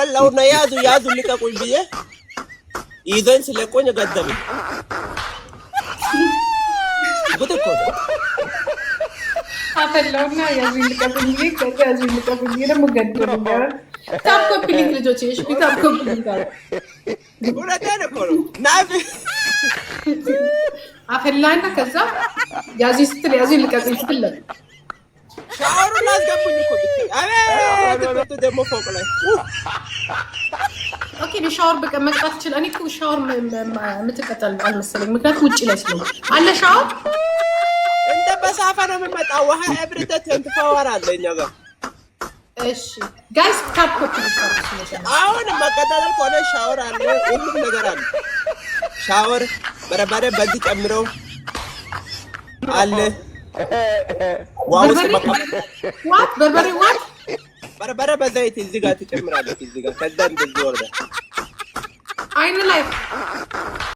ተጣላውና ያዙ ልቀቁኝ ብዬ ይዘን ስለቆኝ ገደሉኝ። ጉድ እኮ ነው። አፈላውና ያዙ ልቀቁኝ ብዬ ከዛ ያዙ ልቀቁኝ ብዬ ደግሞ ገደሉኝ። ታፕ ኮፒ ሊንክ ልጆች እሺ፣ ታፕ ኮፒ ሊንክ አለ ወላሂ እኮ ነው ናፊ አፈላና ከዛ ያዙ ስትል ያዙ ልቀቁኝ ስትል ሻወሩን አስገቡኝ እኮ ብታይ አቤት ደግሞ ፎቅ ላይ ኦኬ ሻወር በቃ መቅጣት ይችላል። እኔ እኮ ሻወር የምትቀጠል አልመሰለኝ፣ ምክንያቱም ውጭ ላይ ስለሆነ አለ ሻወር እንደ በሳፋ ነው የሚመጣው። ውሃ ኤቭሪዴይ 24 አወር አለ እኛ ጋር። እሺ ጋይስ ታፕ ኮፒ ሊንክ አሁን መቀጠል ከሆነ ሻወር አለ፣ ሁሉም ነገር አለ። ሻወር በረበረ በዚህ ጨምረው አለ። ዋውስ ዋት በርበሬ ዋት በርበሬ በዘይት እዚህ ጋር ትጨምራለች። እዚህ ጋር ከዛ እንደዚህ ወርደ አይን ላይ